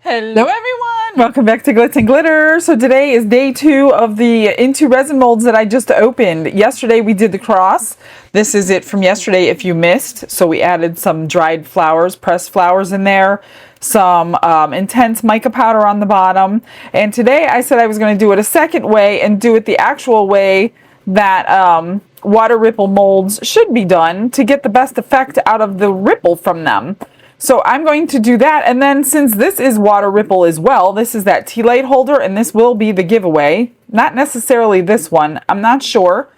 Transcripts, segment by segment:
Hello everyone! Welcome back to Glitz and Glitter. So today is day 2 of the Into Resin Molds that I just opened. Yesterday we did the cross. This is it from yesterday if you missed. So we added some dried flowers, pressed flowers in there, some intense mica powder on the bottom. And today I said I was going to do it a second way and do it the actual way that water ripple molds should be done to get the best effect out of the ripple from them. So I'm going to do that, and then since this is water ripple as well, this is that tea light holder, and this will be the giveaway. Not necessarily this one, I'm not sure.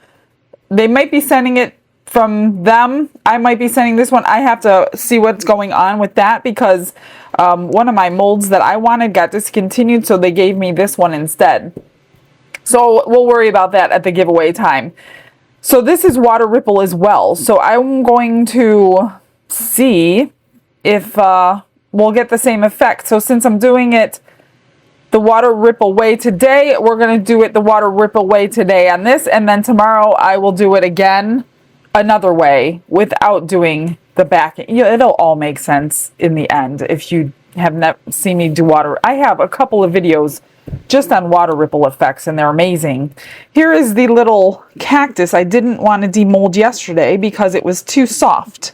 They might be sending it from them. I might be sending this one. I have to see what's going on with that because one of my molds that I wanted got discontinued, so they gave me this one instead. So we'll worry about that at the giveaway time. So this is water ripple as well. So I'm going to see if we'll get the same effect. So since I'm doing it the water ripple way today, we're going to do it the water ripple way today on this, and then tomorrow I will do it again another way without doing the back. It'll all make sense in the end if you have never seen me do water. I have a couple of videos just on water ripple effects and they're amazing. Here is the little cactus. I didn't want to demold yesterday because it was too soft,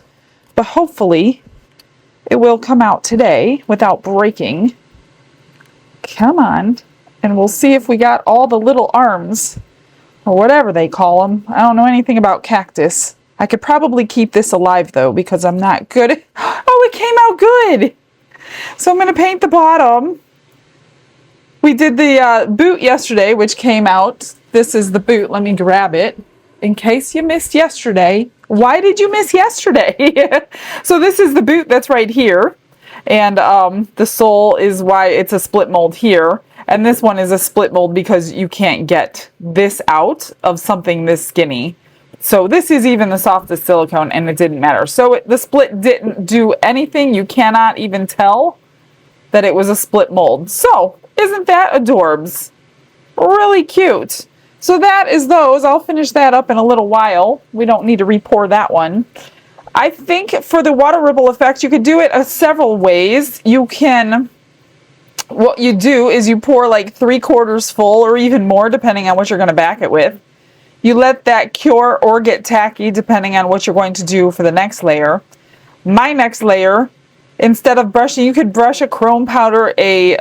but hopefully it will come out today without breaking. Come on. And we'll see if we got all the little arms, or whatever they call them. I don't know anything about cactus. I could probably keep this alive, though, because I'm not good. Oh, it came out good! So I'm going to paint the bottom. We did the boot yesterday, which came out. This is the boot. Let me grab it. In case you missed yesterday. Why did you miss yesterday? So this is the boot that's right here. And the sole is why it's a split mold here. And this one is a split mold because you can't get this out of something this skinny. So this is even the softest silicone and it didn't matter. So the split didn't do anything. You cannot even tell that it was a split mold. So isn't that adorbs? Really cute. So that is those. I'll finish that up in a little while. We don't need to re-pour that one. I think for the water ripple effect, you could do it several ways. You can, what you do is you pour like 3/4 full or even more, depending on what you're going to back it with. You let that cure or get tacky, depending on what you're going to do for the next layer. My next layer, instead of brushing, you could brush a chrome powder, a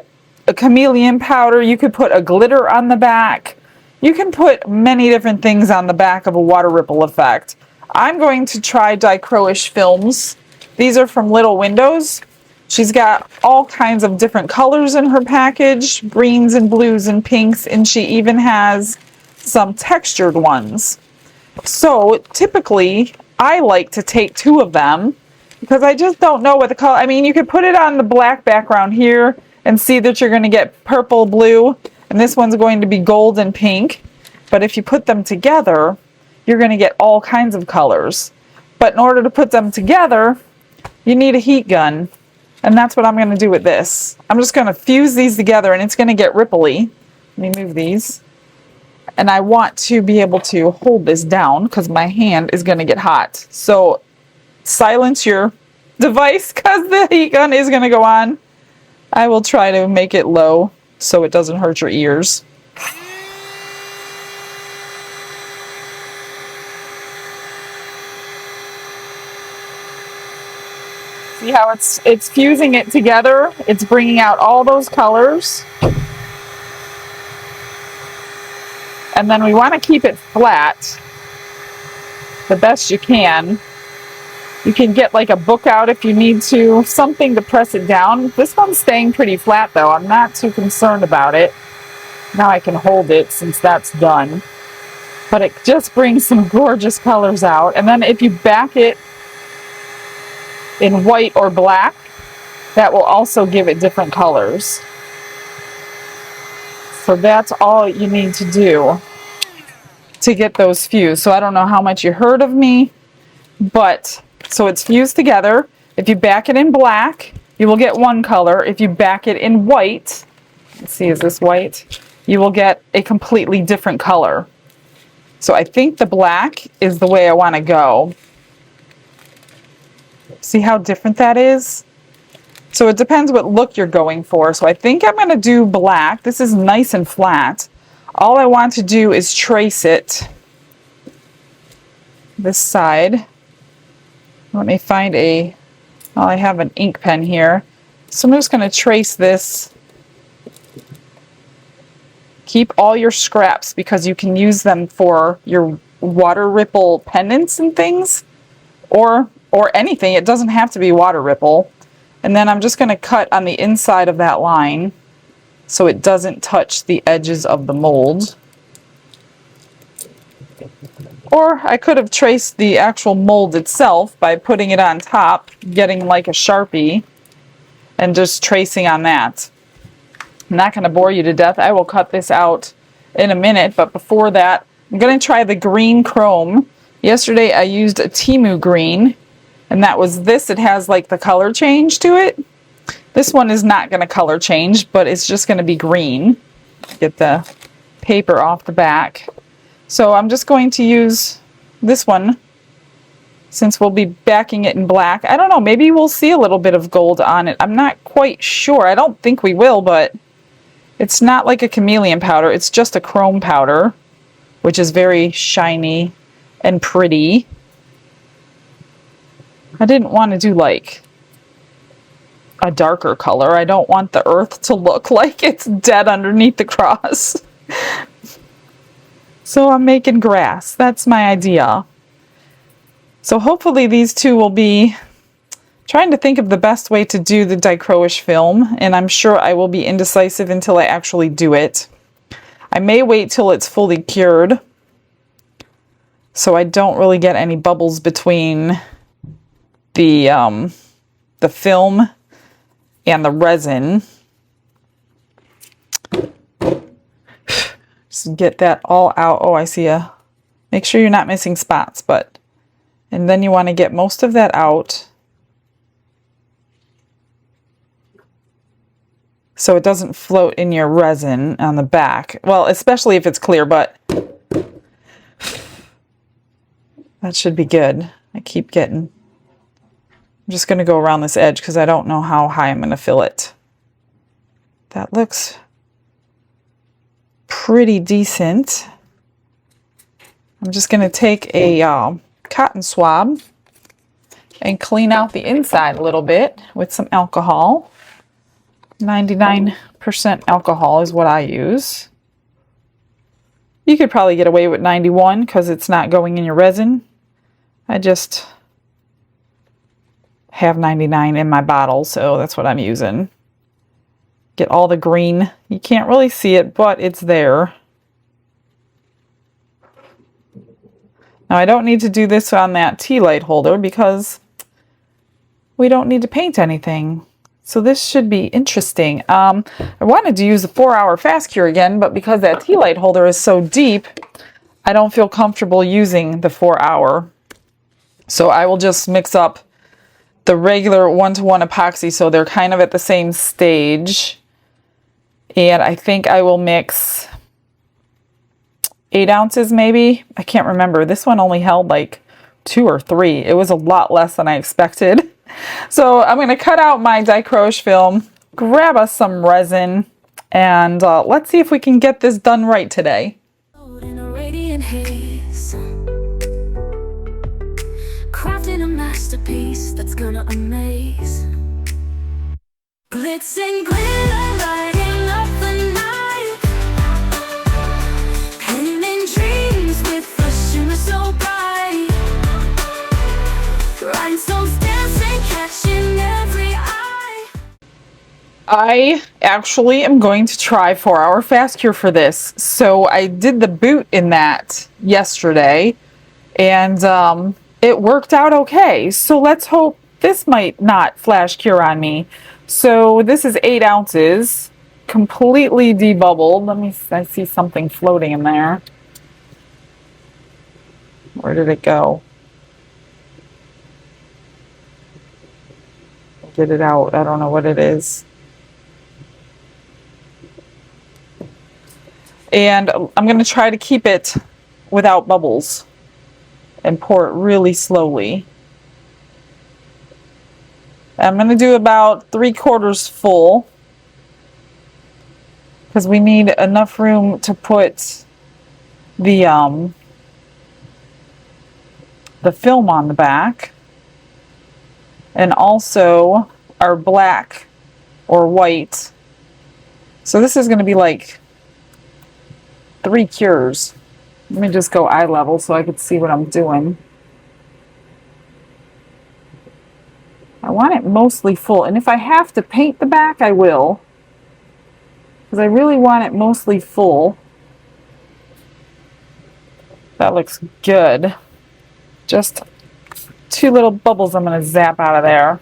chameleon powder. You could put a glitter on the back. You can put many different things on the back of a water ripple effect. I'm going to try dichroish films. These are from Little Windows. She's got all kinds of different colors in her package, greens and blues and pinks, and she even has some textured ones. So typically, I like to take 2 of them because I just don't know what the color, I mean, you could put it on the black background here and see that you're going to get purple, blue, and this one's going to be gold and pink. But if you put them together, you're going to get all kinds of colors. But in order to put them together, you need a heat gun. And that's what I'm going to do with this. I'm just going to fuse these together and it's going to get ripply. Let me move these. And I want to be able to hold this down because my hand is going to get hot. So silence your device because the heat gun is going to go on. I will try to make it low so it doesn't hurt your ears. See how it's fusing it together? It's bringing out all those colors. And then we want to keep it flat the best you can. You can get like a book out if you need to, something to press it down. This one's staying pretty flat though. I'm not too concerned about it. Now I can hold it since that's done. But it just brings some gorgeous colors out. And then if you back it in white or black, that will also give it different colors. So that's all you need to do to get those fused. So I don't know how much you heard of me, but so it's fused together. If you back it in black, you will get one color. If you back it in white, let's see, is this white? You will get a completely different color. So I think the black is the way I want to go. See how different that is? So it depends what look you're going for. So I think I'm going to do black. This is nice and flat. All I want to do is trace it this side. Let me find a, well, I have an ink pen here. So I'm just going to trace this. Keep all your scraps because you can use them for your water ripple pendants and things, or anything. It doesn't have to be water ripple. And then I'm just going to cut on the inside of that line so it doesn't touch the edges of the mold. Or I could have traced the actual mold itself by putting it on top, getting like a Sharpie, and just tracing on that. I'm not going to bore you to death. I will cut this out in a minute, but before that, I'm going to try the green chrome. Yesterday I used a Temu green, and that was this. It has like the color change to it. This one is not going to color change, but it's just going to be green. Get the paper off the back. So I'm just going to use this one since we'll be backing it in black. I don't know, maybe we'll see a little bit of gold on it. I'm not quite sure. I don't think we will, but it's not like a chameleon powder. It's just a chrome powder, which is very shiny and pretty. I didn't want to do like a darker color. I don't want the earth to look like it's dead underneath the cross. So I'm making grass. That's my idea. So hopefully these two will be trying to think of the best way to do the dichroish film, and I'm sure I will be indecisive until I actually do it. I may wait till it's fully cured so I don't really get any bubbles between the film and the resin. Just get that all out. Oh, I see a... Make sure you're not missing spots, but... And then you want to get most of that out so it doesn't float in your resin on the back. Well, especially if it's clear, but that should be good. I keep getting... I'm just going to go around this edge because I don't know how high I'm going to fill it. That looks pretty decent. I'm just going to take a cotton swab and clean out the inside a little bit with some alcohol. 99% alcohol is what I use. You could probably get away with 91 because it's not going in your resin. I just have 99 in my bottle, so that's what I'm using. Get all the green. You can't really see it, but it's there. Now I don't need to do this on that tea light holder because we don't need to paint anything. So this should be interesting. I wanted to use the 4-hour fast cure again, but because that tea light holder is so deep, I don't feel comfortable using the 4-hour. So I will just mix up the regular 1-to-1 epoxy so they're kind of at the same stage. And I think I will mix 8 ounces maybe. I can't remember. This one only held like 2 or 3. It was a lot less than I expected. So I'm going to cut out my dichroish film, grab us some resin, and let's see if we can get this done right today. Crafting a masterpiece that's gonna amaze. Glitz and glitter lighting up the night, painting dreams with a shimmer so bright. Rhinestones dancing, catching every eye. I actually am going to try 4-hour fast cure for this. So I did the boot in that yesterday, and it worked out okay. So let's hope this might not flash cure on me. So this is 8 ounces, completely debubbled. I see something floating in there. Where did it go? Get it out. I don't know what it is. And I'm going to try to keep it without bubbles and pour it really slowly. I'm going to do about 3/4 full because we need enough room to put the film on the back, and also our black or white. So this is going to be like 3 cures. Let me just go eye level so I can see what I'm doing. I want it mostly full, and if I have to paint the back, I will, because I really want it mostly full. That looks good. Just 2 little bubbles I'm going to zap out of there.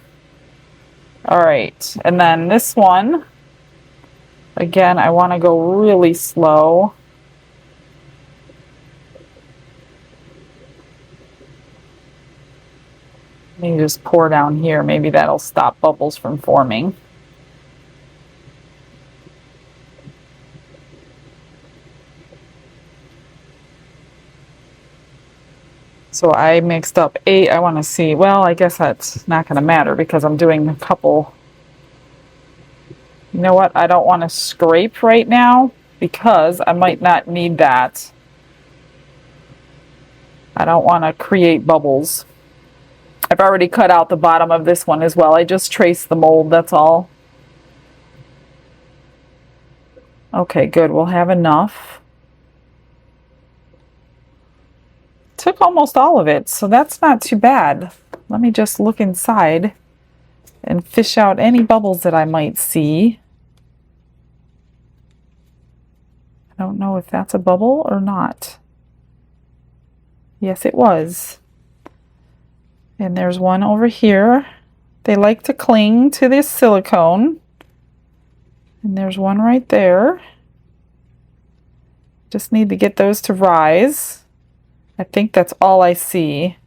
All right, and then this one, again, I want to go really slow. Let me just pour down here. Maybe that'll stop bubbles from forming. So I mixed up 8. I want to see, well, I guess that's not going to matter because I'm doing a couple. You know what? I don't want to scrape right now because I might not need that. I don't want to create bubbles. I've already cut out the bottom of this one as well. I just traced the mold, that's all. Okay, good. We'll have enough. Took almost all of it, so that's not too bad. Let me just look inside and fish out any bubbles that I might see. I don't know if that's a bubble or not. Yes, it was. And there's one over here. They like to cling to this silicone. And there's one right there. Just need to get those to rise. I think that's all I see.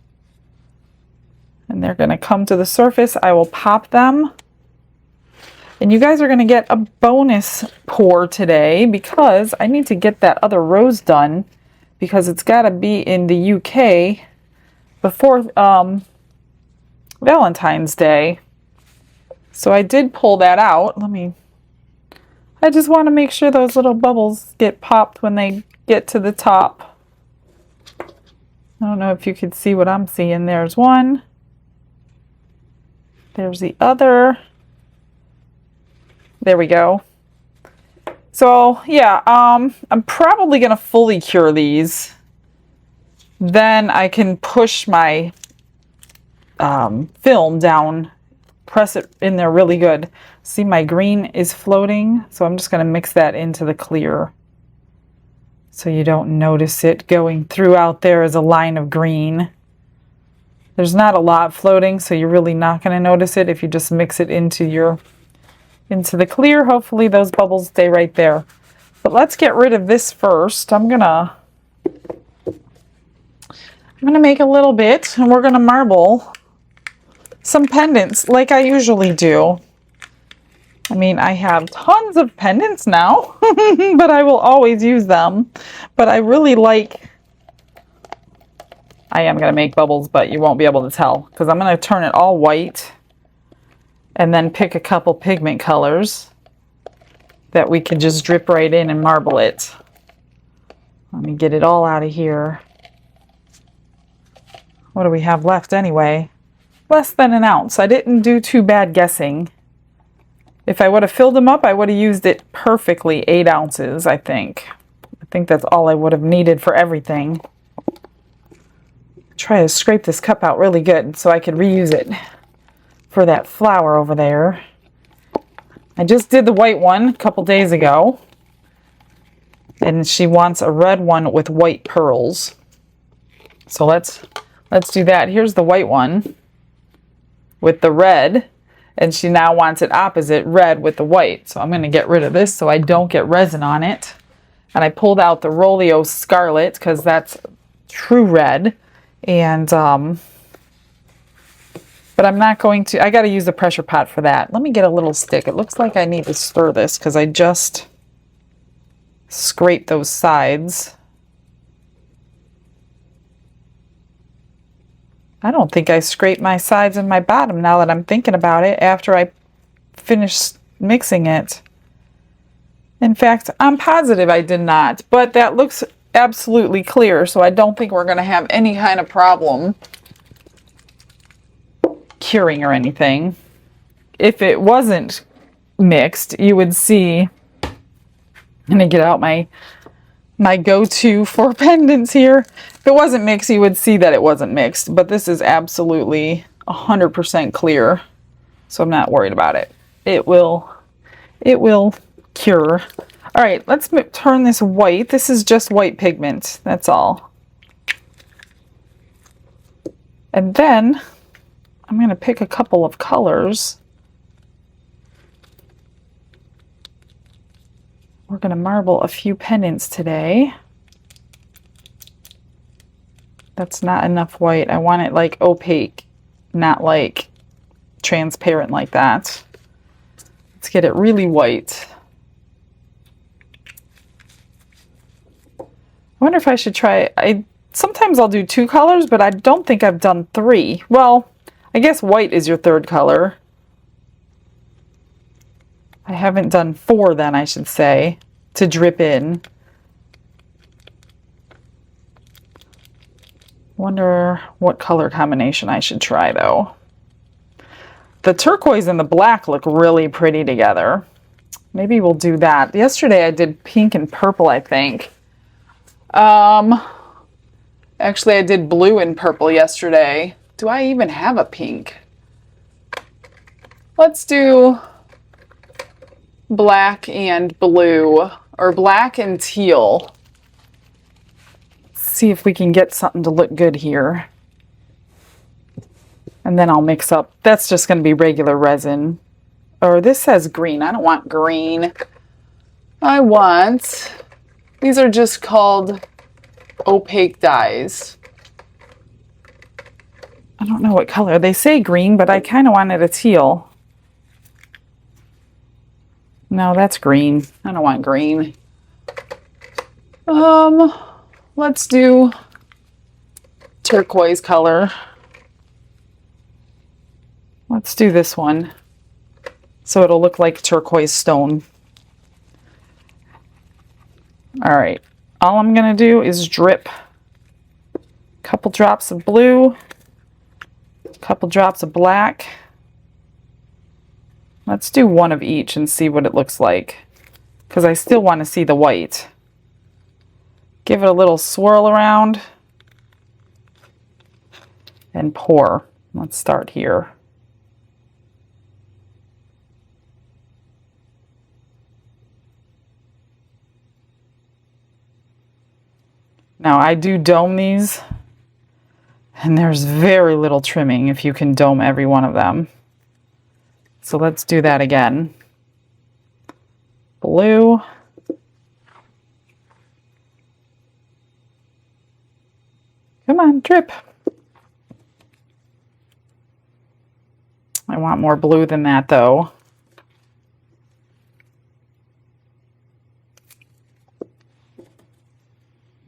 And they're going to come to the surface. I will pop them. And you guys are going to get a bonus pour today because I need to get that other rose done because it's got to be in the UK before Valentine's Day. So I did pull that out. I just want to make sure those little bubbles get popped when they get to the top. I don't know if you could see what I'm seeing. There's one. There's the other. There we go. So yeah, I'm probably going to fully cure these. Then I can push my film down, press it in there really good. See, my green is floating, so I'm just going to mix that into the clear so you don't notice it going through out there as a line of green. There's not a lot floating, so you're really not going to notice it if you just mix it into the clear. Hopefully those bubbles stay right there. But let's get rid of this first. I'm gonna make a little bit, and we're gonna marble some pendants like I usually do. I mean, I have tons of pendants now, but I will always use them. But I really like, I am going to make bubbles, but you won't be able to tell because I'm going to turn it all white and then pick a couple pigment colors that we can just drip right in and marble it. Let me get it all out of here. What do we have left anyway? Less than an ounce. I didn't do too bad guessing. If I would have filled them up, I would have used it perfectly, 8 ounces, I think. I think that's all I would have needed for everything. Try to scrape this cup out really good so I could reuse it for that flower over there. I just did the white one a couple days ago. And she wants a red one with white pearls. So let's do that. Here's the white one with the red, and she now wants it opposite, red with the white. So I'm going to get rid of this so I don't get resin on it. And I pulled out the Rolio Scarlet because that's true red. And but I'm not going to, I got to use the pressure pot for that. Let me get a little stick. It looks like I need to stir this because I just scraped those sides. I don't think I scraped my sides and my bottom now that I'm thinking about it after I finished mixing it. In fact, I'm positive I did not, but that looks absolutely clear, so I don't think we're going to have any kind of problem curing or anything. If it wasn't mixed, you would see, I'm going to get out my go-to for pendants here. If it wasn't mixed, you would see that it wasn't mixed, but this is absolutely 100% clear, so I'm not worried about it. It will cure. All right, let's turn this white. This is just white pigment, that's all. And then I'm going to pick a couple of colors. We're going to marble a few pendants today. That's not enough white. I want it like opaque, not like transparent like that. Let's get it really white. I wonder if I should try, sometimes I'll do 2 colors, but I don't think I've done 3. Well, I guess white is your 3rd color. I haven't done 4 then, I should say, to drip in. Wonder what color combination I should try though. The turquoise and the black look really pretty together. Maybe we'll do that. Yesterday I did pink and purple, I think. Actually I did blue and purple yesterday. Do I even have a pink? Let's do black and blue, or black and teal. See if we can get something to look good here. And then I'll mix up. That's just going to be regular resin. Or this says green. I don't want green. I want, these are just called opaque dyes. I don't know what color. They say green, but I kind of wanted a teal. No, that's green. I don't want green. Let's do turquoise color. Let's do this one, so it'll look like turquoise stone. All right, all I'm gonna do is drip a couple drops of blue, a couple drops of black. Let's do 1 of each and see what it looks like, because I still want to see the white. Give it a little swirl around and pour. Let's start here. Now I do dome these, and there's very little trimming if you can dome every one of them. So let's do that again. Blue. Come on, drip. I want more blue than that though.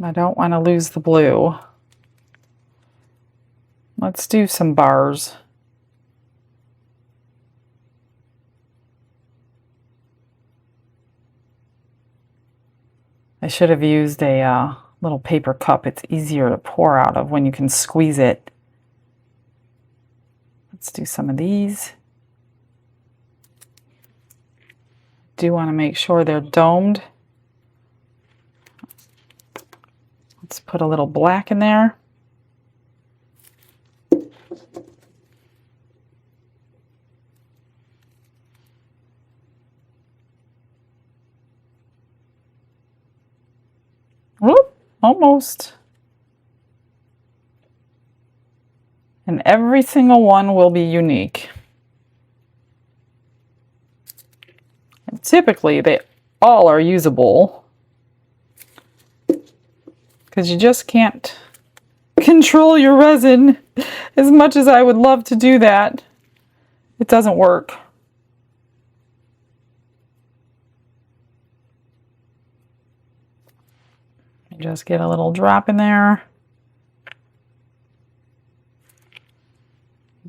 I don't want to lose the blue. Let's do some bars. I should have used a little paper cup. It's easier to pour out of when you can squeeze it. Let's do some of these. Do want to make sure they're domed. Let's put a little black in there. Whoop, almost. And every single one will be unique. And typically they all are usable, because you just can't control your resin. As much as I would love to do that, it doesn't work. Just get a little drop in there.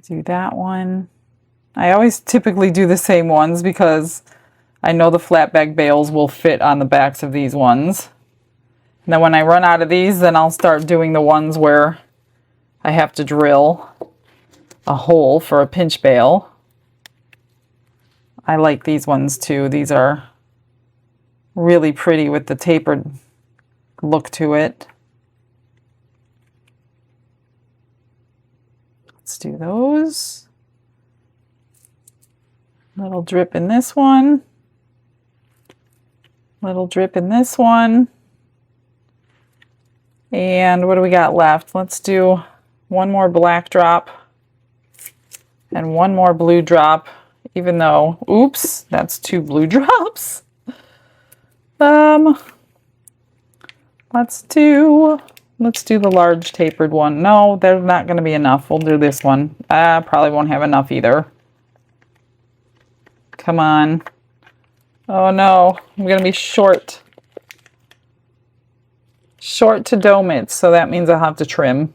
Do that one. I always typically do the same ones because I know the flat bag bales will fit on the backs of these ones. And then when I run out of these, then I'll start doing the ones where I have to drill a hole for a pinch bale. I like these ones too. These are really pretty with the tapered look to it. Let's do those. Little drip in this one. Little drip in this one. And what do we got left? Let's do one more black drop and one more blue drop, even though, oops, that's 2 blue drops. Let's do the large tapered one. No, there's not going to be enough. We'll do this one. I probably won't have enough either. Come on. Oh no, I'm going to be short. Short to dough mitts, so that means I'll have to trim.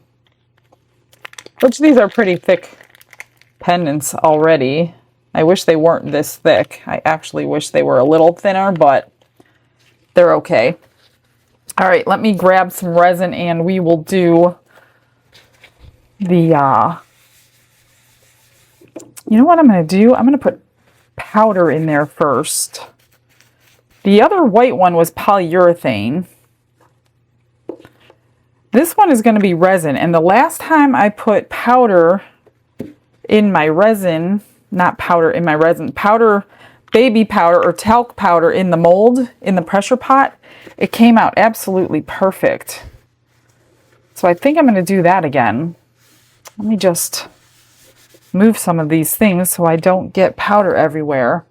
Which these are pretty thick pendants already. I wish they weren't this thick. I actually wish they were a little thinner, but they're okay. All right, let me grab some resin and we will do the, you know what I'm going to do? I'm going to put powder in there first. The other white one was polyurethane. This one is going to be resin, and the last time I put powder in my resin, not powder in my resin, powder, baby powder or talc powder in the mold, in the pressure pot, it came out absolutely perfect. So I think I'm going to do that again. Let me just move some of these things so I don't get powder everywhere.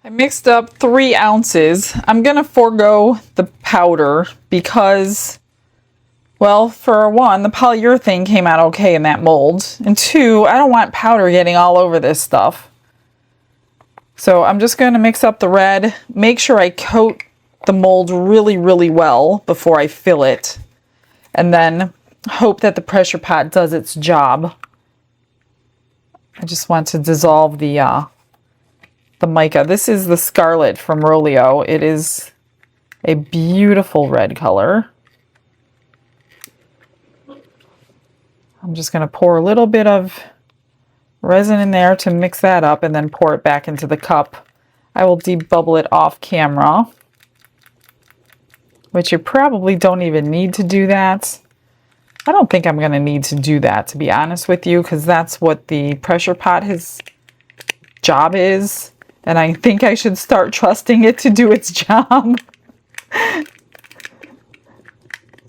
I mixed up 3 ounces. I'm going to forego the powder because, well, for one, the polyurethane came out okay in that mold. And 2, I don't want powder getting all over this stuff. So I'm just going to mix up the red, make sure I coat the mold really, really well before I fill it. And then hope that the pressure pot does its job. I just want to dissolve the mica. This is the Scarlet from Rolio. It is a beautiful red color. I'm just going to pour a little bit of resin in there to mix that up and then pour it back into the cup. I will debubble it off camera, which you probably don't even need to do that. I don't think I'm going to need to do that, to be honest with you, because that's what the pressure pot, his job is. And I think I should start trusting it to do its job.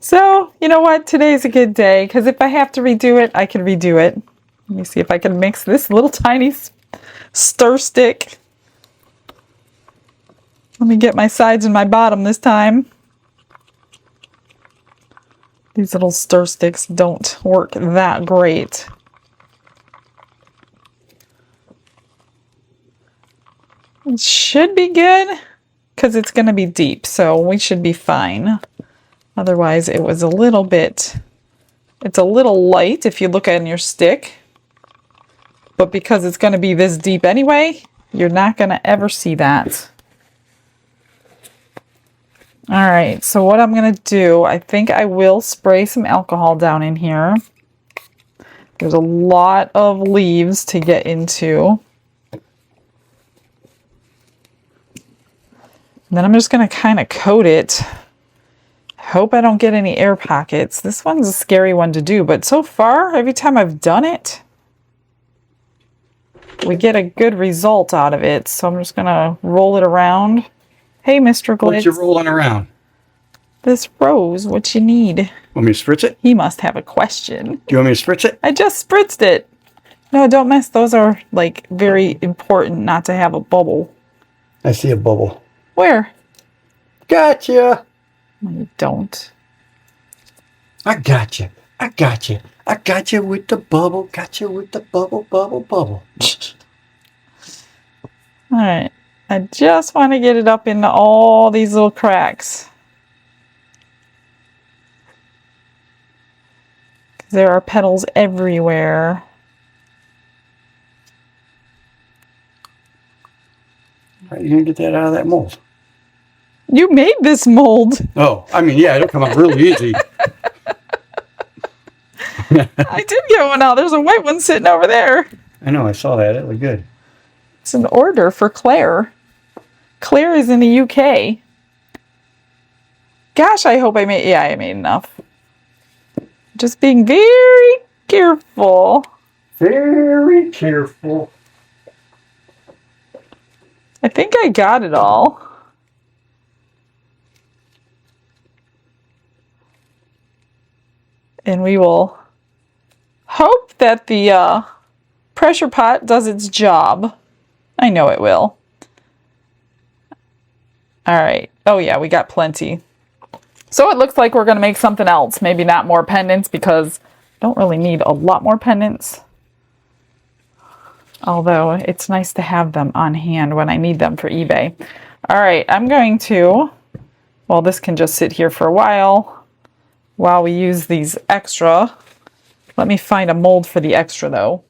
So, you know what? Today's a good day, because if I have to redo it, I can redo it. Let me see if I can mix this little tiny stir stick. Let me get my sides and my bottom this time. These little stir sticks don't work that great. It should be good because it's going to be deep, so we should be fine. Otherwise, it was a little bit, it's a little light if you look at your stick. But because it's going to be this deep anyway, you're not going to ever see that. All right, so what I'm going to do, I think I will spray some alcohol down in here. There's a lot of leaves to get into. And then I'm just going to kind of coat it. Hope I don't get any air pockets. This one's a scary one to do, but so far, every time I've done it, we get a good result out of it. So I'm just going to roll it around. Hey, Mr. Glitz. What you rolling around? This rose, what you need? Want me to spritz it? He must have a question. Do you want me to spritz it? I just spritzed it. No, don't mess. Those are, like, very important not to have a bubble. I see a bubble. Where? Gotcha. No, you don't. I gotcha. I gotcha. I gotcha with the bubble. Gotcha with the bubble, bubble, bubble. All right. I just want to get it up into all these little cracks. There are petals everywhere. How are you going to get that out of that mold? You made this mold. Oh, I mean, yeah, it'll come out really easy. I did get one out. There's a white one sitting over there. I know, I saw that. It looked good. It's an order for Claire. Claire is in the UK. Gosh, I hope I made... Yeah, I made enough. Just being very careful. Very careful. I think I got it all. And we will hope that the pressure pot does its job. I know it will. All right. Oh yeah, we got plenty. So it looks like we're going to make something else. Maybe not more pendants because I don't really need a lot more pendants. Although it's nice to have them on hand when I need them for eBay. All right, I'm going to, well, this can just sit here for a while we use these extra. Let me find a mold for the extra though.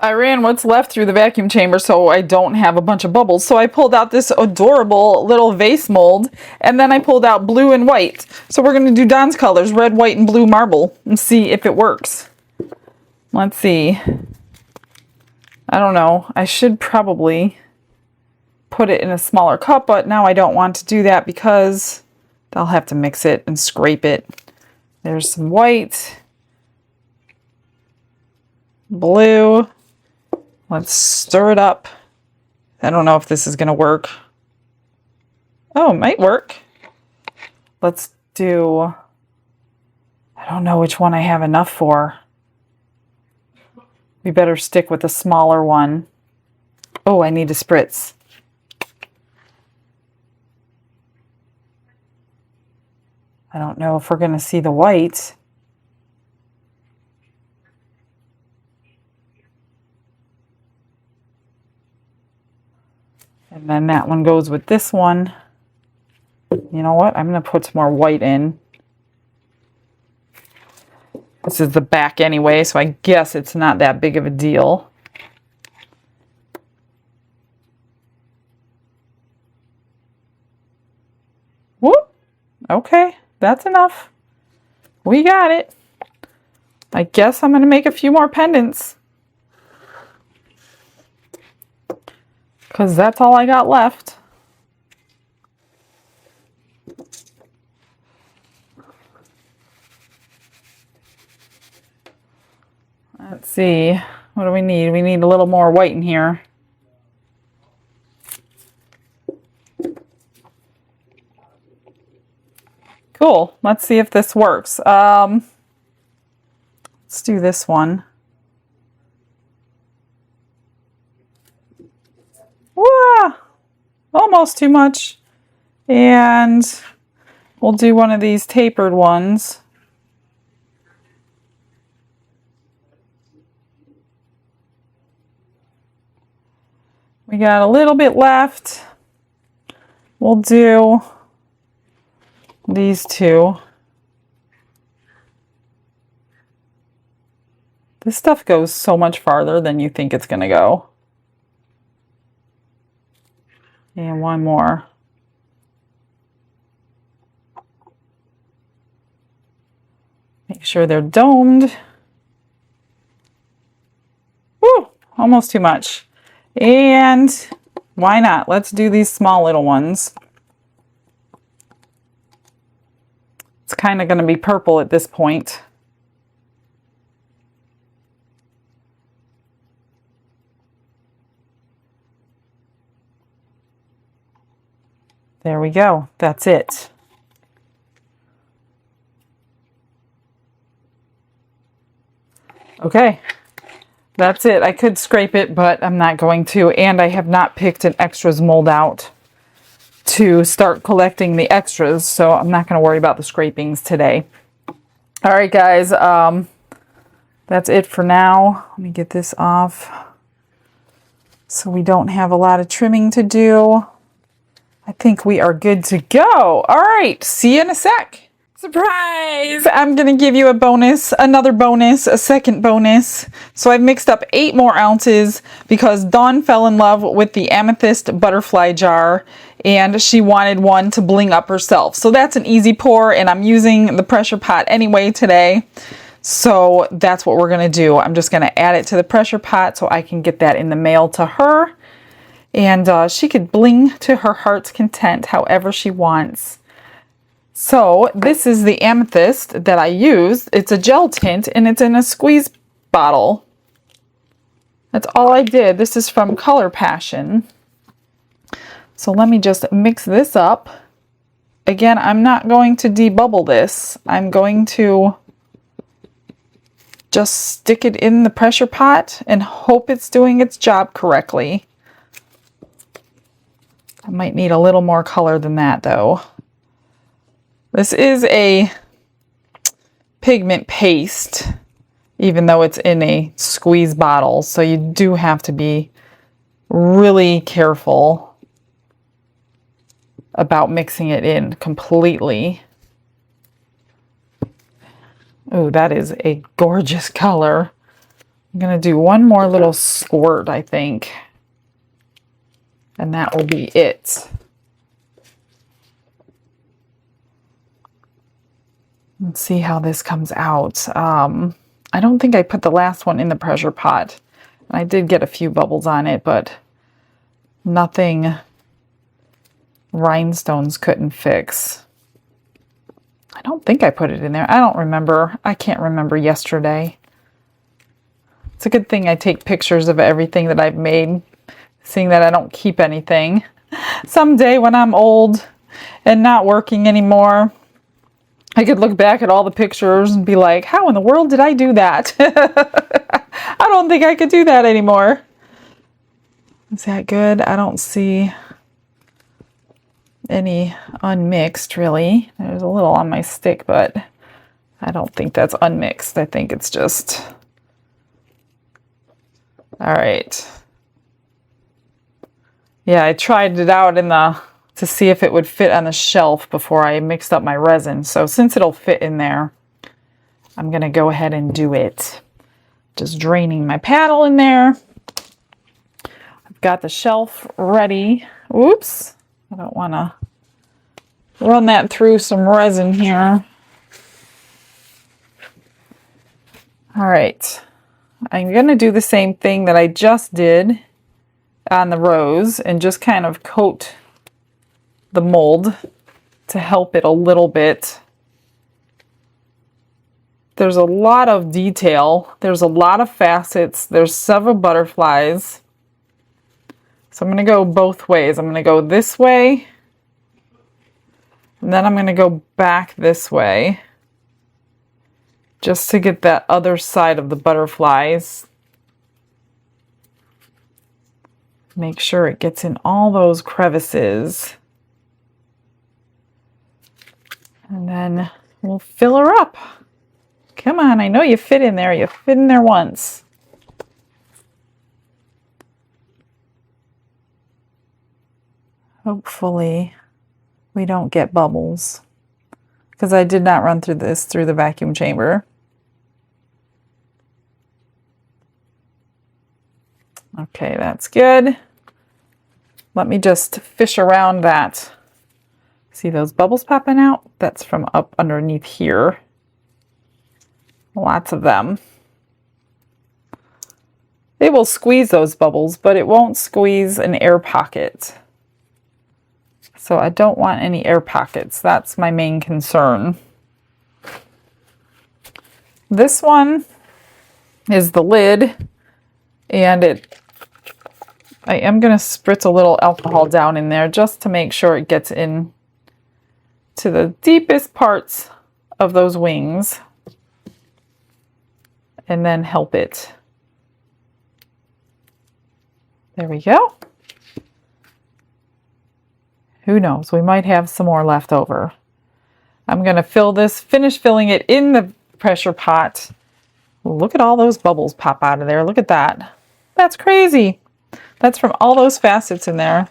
I ran what's left through the vacuum chamber so I don't have a bunch of bubbles. So I pulled out this adorable little vase mold and then I pulled out blue and white. So we're going to do Don's colors, red, white, and blue marble and see if it works. Let's see. I don't know. I should probably put it in a smaller cup, but now I don't want to do that because I'll have to mix it and scrape it. There's some white, blue. Let's stir it up. I don't know if this is going to work. Oh, it might work. Let's do, I don't know which one I have enough for. We better stick with the smaller one. Oh, I need a spritz. I don't know if we're going to see the white. And then that one goes with this one. You know what? I'm going to put some more white in. This is the back anyway, so I guess it's not that big of a deal. Whoop! Okay, that's enough. We got it. I guess I'm going to make a few more pendants. Because that's all I got left. Let's see. What do we need? We need a little more white in here. Cool. Let's see if this works. Let's do this one. Wah! Almost too much. And we'll do one of these tapered ones. We got a little bit left. We'll do these two. This stuff goes so much farther than you think it's going to go. And one more. Make sure they're domed. Woo! Almost too much. And why not? Let's do these small little ones. It's kind of going to be purple at this point. There we go. That's it. Okay. That's it. I could scrape it, but I'm not going to. And I have not picked an extras mold out to start collecting the extras, so I'm not going to worry about the scrapings today. All right, guys. That's it for now. Let me get this off so we don't have a lot of trimming to do. I think we are good to go. All right. See you in a sec. Surprise! I'm gonna give you a bonus, another bonus, a second bonus. So I've mixed up 8 more ounces because Dawn fell in love with the amethyst butterfly jar and she wanted one to bling up herself. So that's an easy pour, and I'm using the pressure pot anyway today. So that's what we're gonna do. I'm just gonna add it to the pressure pot so I can get that in the mail to her. And she could bling to her heart's content however she wants. So this is the amethyst that I used. It's a gel tint and it's in a squeeze bottle. That's all I did. This is from Color Passion. So let me just mix this up. Again, I'm not going to debubble this. I'm going to just stick it in the pressure pot and hope it's doing its job correctly. I might need a little more color than that though. This is a pigment paste, even though it's in a squeeze bottle, so you do have to be really careful about mixing it in completely. Oh, that is a gorgeous color. I'm gonna do one more little squirt, I think, and that will be it. Let's see how this comes out. I don't think I put the last one in the pressure pot. I did get a few bubbles on it, but nothing rhinestones couldn't fix. I don't think I put it in there. I don't remember. I can't remember yesterday. It's a good thing I take pictures of everything that I've made, seeing that I don't keep anything. Someday when I'm old and not working anymore, I could look back at all the pictures and be like, how in the world did I do that? I don't think I could do that anymore. Is that good? I don't see any unmixed, really. There's a little on my stick, but I don't think that's unmixed. I think it's just... All right. Yeah, I tried it out in the... to see if it would fit on the shelf before I mixed up my resin. So since it'll fit in there, I'm going to go ahead and do it. Just draining my paddle in there. I've got the shelf ready. Oops, I don't want to run that through some resin here. All right, I'm going to do the same thing that I just did on the rose and just kind of coat the mold to help it a little bit. There's a lot of detail. There's a lot of facets. There's several butterflies. So I'm going to go both ways. I'm going to go this way, and then I'm going to go back this way just to get that other side of the butterflies. Make sure it gets in all those crevices. And then we'll fill her up. Come on, I know you fit in there. You fit in there once. Hopefully we don't get bubbles, because I did not run through this through the vacuum chamber. Okay, that's good. Let me just fish around that. See those bubbles popping out? That's from up underneath here. Lots of them. It will squeeze those bubbles, but it won't squeeze an air pocket. So I don't want any air pockets. That's my main concern. This one is the lid, and I am going to spritz a little alcohol down in there just to make sure it gets in to the deepest parts of those wings, and then help it. There we go. Who knows? We might have some more left over. I'm going to finish filling it in the pressure pot. Look at all those bubbles pop out of there. Look at that. That's crazy. That's from all those facets in there.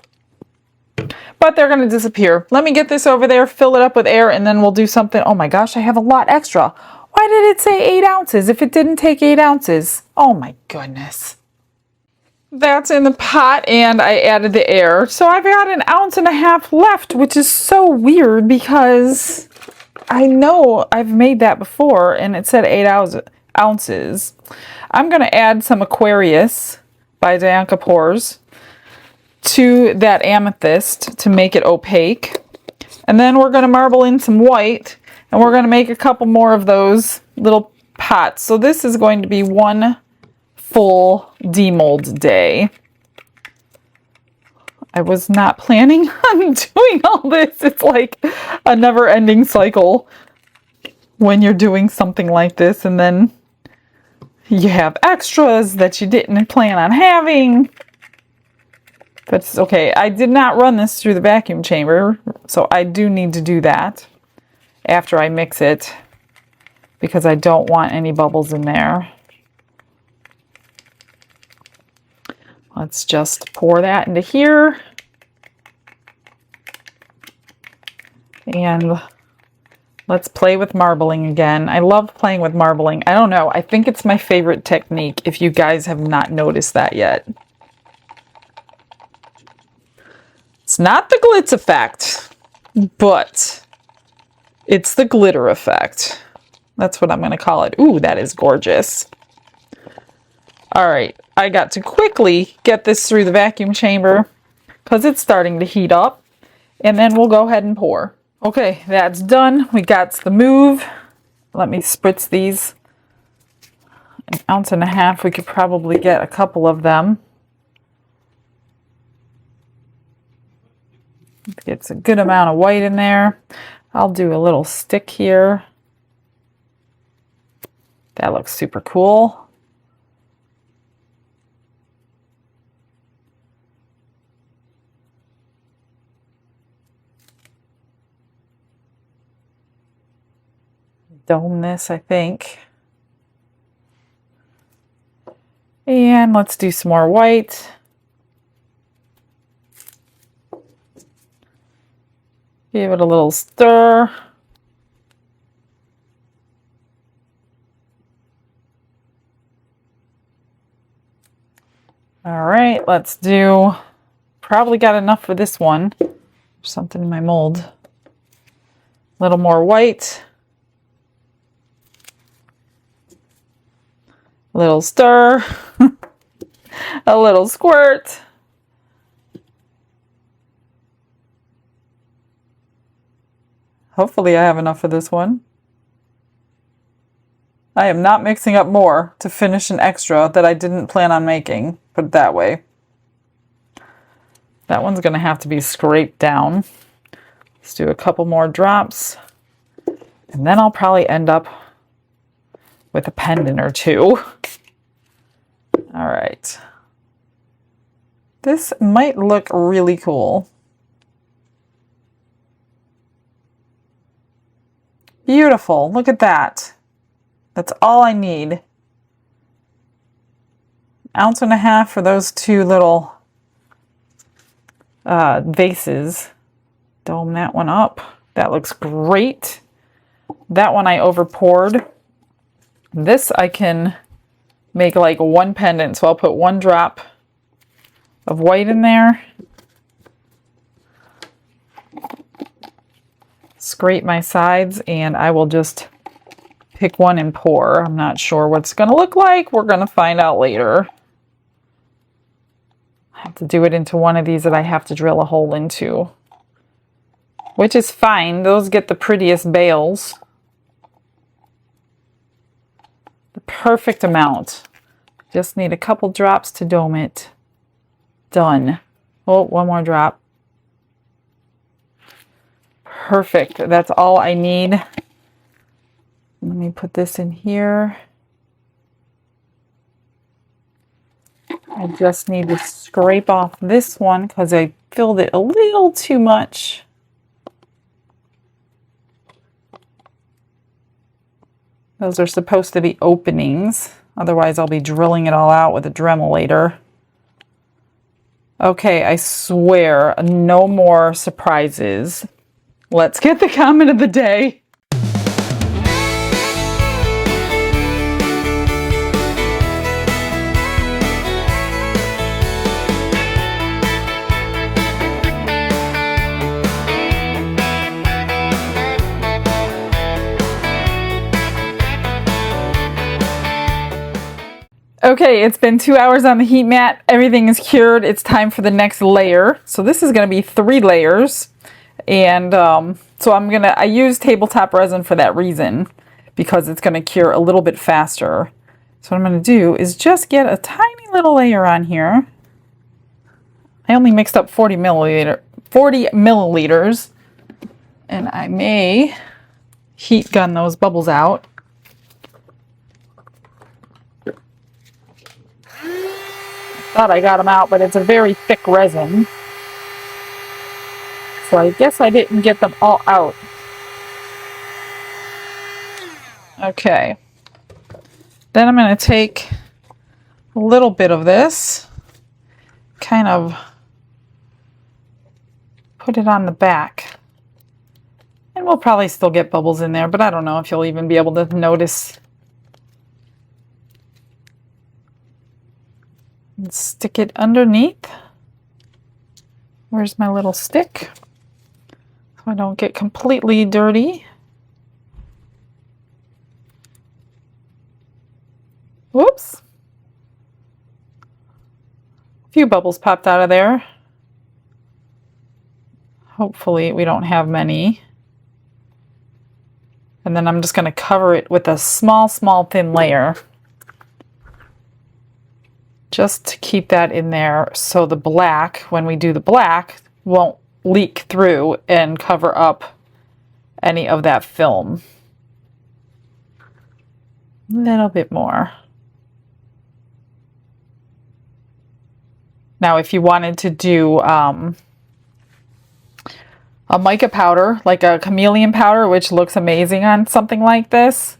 But they're going to disappear. Let me get this over there, fill it up with air, and then we'll do something. Oh my gosh, I have a lot extra. Why did it say 8 ounces if it didn't take 8 ounces? Oh my goodness. That's in the pot, and I added the air. So I've got 1.5 ounces left, which is so weird because I know I've made that before, and it said 8 ounces. I'm going to add some Aquarius by Dianca Pores to that amethyst to make it opaque. And then we're going to marble in some white, and we're going to make a couple more of those little pots. So this is going to be one full demold day. I was not planning on doing all this. It's like a never-ending cycle when you're doing something like this, and then you have extras that you didn't plan on having. But it's okay. I did not run this through the vacuum chamber, so I do need to do that after I mix it because I don't want any bubbles in there. Let's just pour that into here. And let's play with marbling again. I love playing with marbling. I don't know. I think it's my favorite technique if you guys have not noticed that yet. It's not the glitz effect, but it's the glitter effect. That's what I'm going to call it. Ooh, that is gorgeous. All right, I got to quickly get this through the vacuum chamber because it's starting to heat up, and then we'll go ahead and pour. Okay, that's done. We got the move. Let me spritz these. 1.5 ounces. We could probably get a couple of them. Gets a good amount of white in there. I'll do a little stick here. That looks super cool. Dome this, I think. And let's do some more white. Give it a little stir. All right, let's do, probably got enough for this one. There's something in my mold. A little more white. A little stir. A little squirt. Hopefully I have enough for this one. I am not mixing up more to finish an extra that I didn't plan on making. Put it that way. That one's going to have to be scraped down. Let's do a couple more drops. And then I'll probably end up with a pendant or two. All right. This might look really cool. Beautiful. Look at that. That's all I need. 1.5 ounces for those two little vases. Dome that one up. That looks great. That one I over poured. This I can make like one pendant, so I'll put 1 drop of white in there. Scrape my sides, and I will just pick one and pour. I'm not sure what it's going to look like. We're going to find out later. I have to do it into one of these that I have to drill a hole into, which is fine. Those get the prettiest bales. The perfect amount. Just need a couple drops to dome it. Done. Oh, one more drop. Perfect. That's all I need. Let me put this in here. I just need to scrape off this one because I filled it a little too much. Those are supposed to be openings. Otherwise, I'll be drilling it all out with a Dremel later. Okay, I swear, no more surprises. Let's get the comment of the day. Okay, it's been 2 hours on the heat mat. Everything is cured. It's time for the next layer. So this is going to be 3 layers. And so I use tabletop resin for that reason, because it's going to cure a little bit faster. So what I'm going to do is just get a tiny little layer on here. I only mixed up 40 milliliters. And I may heat gun those bubbles out. Thought I got them out, but it's a very thick resin. So I guess I didn't get them all out. Okay. Then I'm going to take a little bit of this, kind of put it on the back. And we'll probably still get bubbles in there, but I don't know if you'll even be able to notice. And stick it underneath. Where's my little stick? So I don't get completely dirty. Whoops. A few bubbles popped out of there. Hopefully we don't have many. And then I'm just going to cover it with a small thin layer. Just to keep that in there so the black, when we do the black, won't leak through and cover up any of that film. A little bit more. Now if you wanted to do a mica powder, like a chameleon powder, which looks amazing on something like this,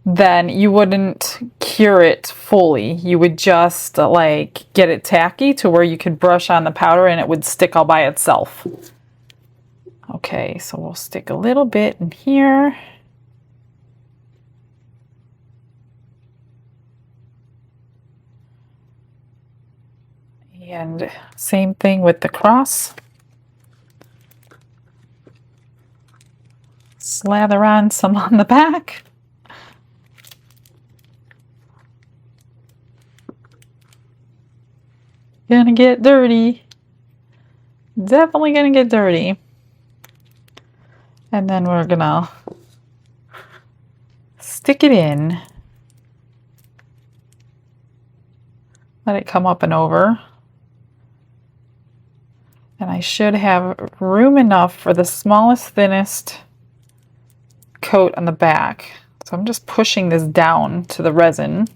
then you wouldn't cure it fully. You would just like get it tacky to where you could brush on the powder and it would stick all by itself. Okay, so we'll stick a little bit in here. And same thing with the cross. Slather on some on the back. Gonna get dirty. Definitely gonna get dirty. And then we're gonna stick it in. Let it come up and over. And I should have room enough for the smallest, thinnest coat on the back. So I'm just pushing this down to the resin,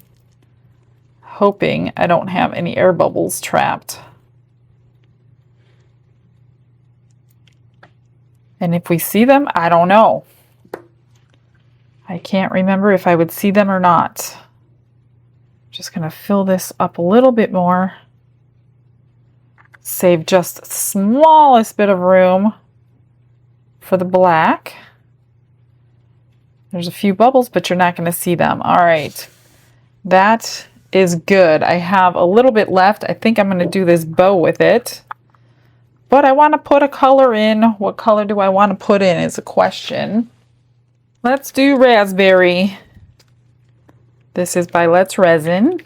hoping I don't have any air bubbles trapped. And if we see them, I don't know. I can't remember if I would see them or not. Just gonna fill this up a little bit more. Save just the smallest bit of room for the black. There's a few bubbles, but you're not gonna see them. All right, that is good. I have a little bit left. I think I'm going to do this bow with it. But I want to put a color in. What color do I want to put in is a question. Let's do raspberry. This is by Let's Resin.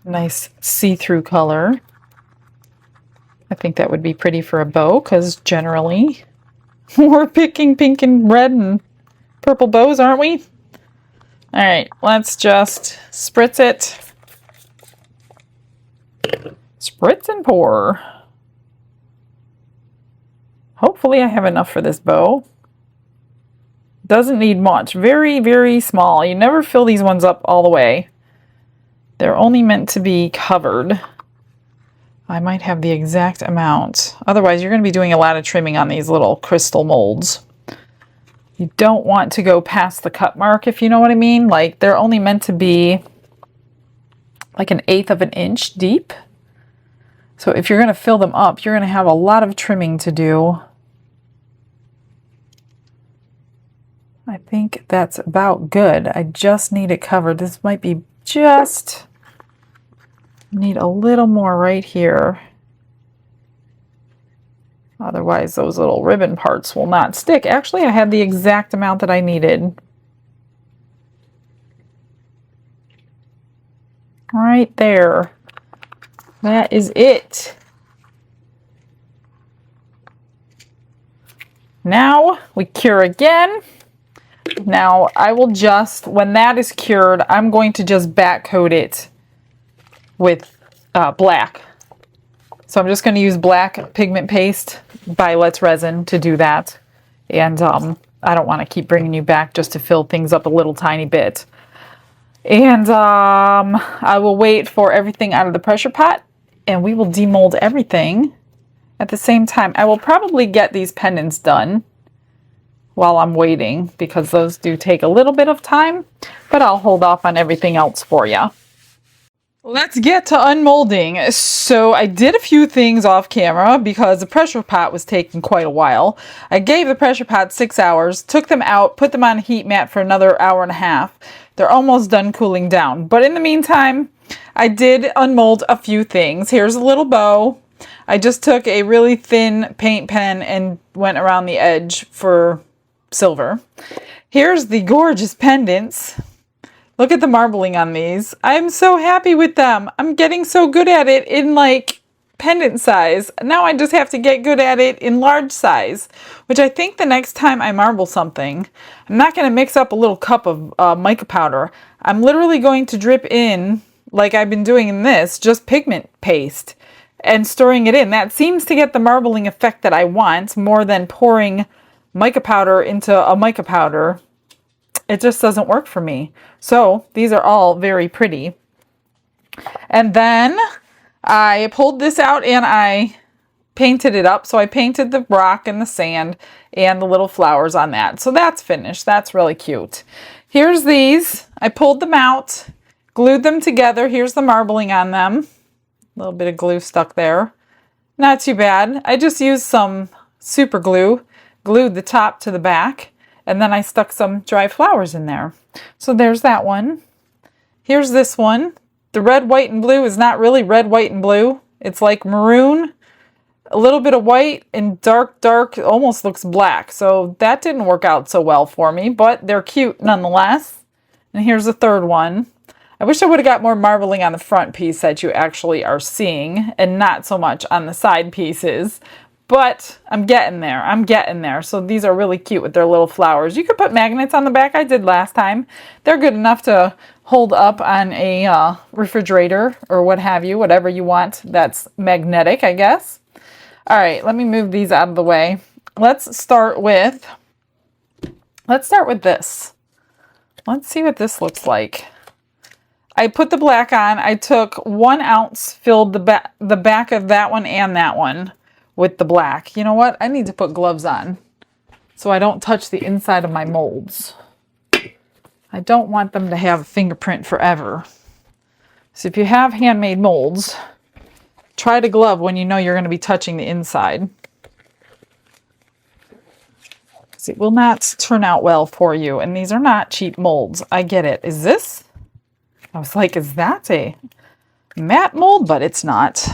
Nice see-through color. I think that would be pretty for a bow because generally we're picking pink and red and purple bows, aren't we? All right, let's just spritz it. Spritz and pour. Hopefully I have enough for this bow. Doesn't need much. Very, very small. You never fill these ones up all the way. They're only meant to be covered. I might have the exact amount. Otherwise, you're going to be doing a lot of trimming on these little crystal molds. You don't want to go past the cut mark, if you know what I mean. Like, they're only meant to be like 1/8 of an inch deep. So if you're going to fill them up, you're going to have a lot of trimming to do. I think that's about good. I just need it covered. This might be just, need a little more right here. Otherwise, those little ribbon parts will not stick. Actually, I had the exact amount that I needed. Right there. That is it. Now we cure again. Now I will just, when that is cured, I'm going to just back coat it with black. So I'm just going to use black pigment paste by Let's Resin to do that. And I don't want to keep bringing you back just to fill things up a little tiny bit. And I will wait for everything out of the pressure pot, and we will demold everything at the same time. I will probably get these pendants done while I'm waiting, because those do take a little bit of time, but I'll hold off on everything else for you. Let's get to unmolding. So I did a few things off camera because the pressure pot was taking quite a while. I gave the pressure pot 6 hours, took them out, put them on a heat mat for another 1.5 hours. They're almost done cooling down. But in the meantime, I did unmold a few things. Here's a little bow. I just took a really thin paint pen and went around the edge for silver. Here's the gorgeous pendants. Look at the marbling on these. I'm so happy with them. I'm getting so good at it in like pendant size. Now I just have to get good at it in large size, which I think the next time I marble something, I'm not going to mix up a little cup of mica powder. I'm literally going to drip in, like I've been doing in this, just pigment paste and stirring it in. That seems to get the marbling effect that I want more than pouring mica powder into a mica powder. It just doesn't work for me. So these are all very pretty. And then I pulled this out and I painted it up. So I painted the rock and the sand and the little flowers on that. So that's finished. That's really cute. Here's these. I pulled them out, glued them together. Here's the marbling on them. A little bit of glue stuck there. Not too bad. I just used some super glue, glued the top to the back, and then I stuck some dry flowers in there. So there's that one. Here's this one. The red, white, and blue is not really red, white, and blue. It's like maroon, a little bit of white, and dark, almost looks black. So that didn't work out so well for me, but they're cute nonetheless. And here's the third one. I wish I would have got more marbling on the front piece that you actually are seeing, and not so much on the side pieces. But I'm getting there. I'm getting there. So these are really cute with their little flowers. You could put magnets on the back. I did last time. They're good enough to hold up on a refrigerator or what have you, whatever you want that's magnetic, I guess. All right, let me move these out of the way. Let's start with this. Let's see what this looks like. I put the black on. I took 1 ounce, filled the back of that one and that one with the black. You know what? I need to put gloves on so I don't touch the inside of my molds. I don't want them to have a fingerprint forever. So if you have handmade molds, try to glove when you know you're going to be touching the inside, because it will not turn out well for you. And these are not cheap molds. I get it. Is this? I was like, is that a matte mold? But it's not.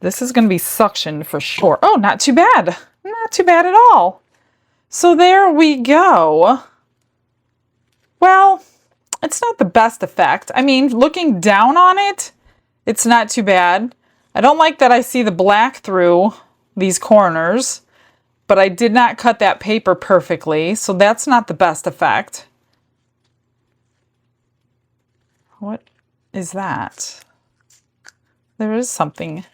This is going to be suctioned for sure. Oh, not too bad. Not too bad at all. So there we go. Well, it's not the best effect. I mean, looking down on it, it's not too bad. I don't like that I see the black through these corners, but I did not cut that paper perfectly, so that's not the best effect. What is that? There is something.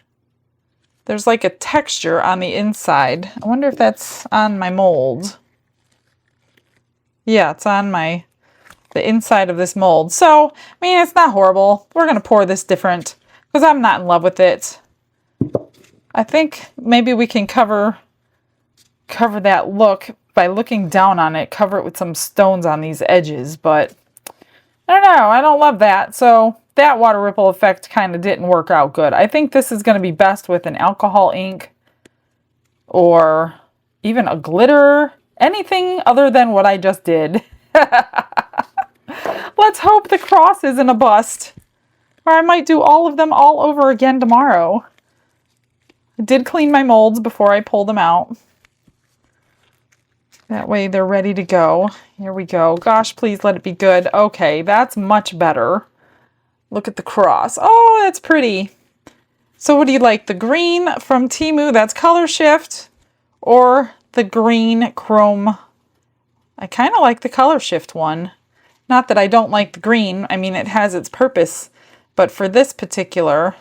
There's like a texture on the inside. I wonder if that's on my mold. Yeah, it's on the inside of this mold. So, I mean, it's not horrible. We're going to pour this different because I'm not in love with it. I think maybe we can cover that look by looking down on it, cover it with some stones on these edges, but I don't know. I don't love that. So that water ripple effect kind of didn't work out good. I think this is going to be best with an alcohol ink or even a glitter, anything other than what I just did. Let's hope the cross isn't a bust, or I might do all of them all over again tomorrow. I did clean my molds before I pull them out. That way they're ready to go. Here we go. Gosh, please let it be good. Okay, that's much better. Look at the cross. Oh, that's pretty. So what do you like? The green from Temu, that's color shift, or the green chrome? I kind of like the color shift one. Not that I don't like the green. I mean, it has its purpose, but for this particular,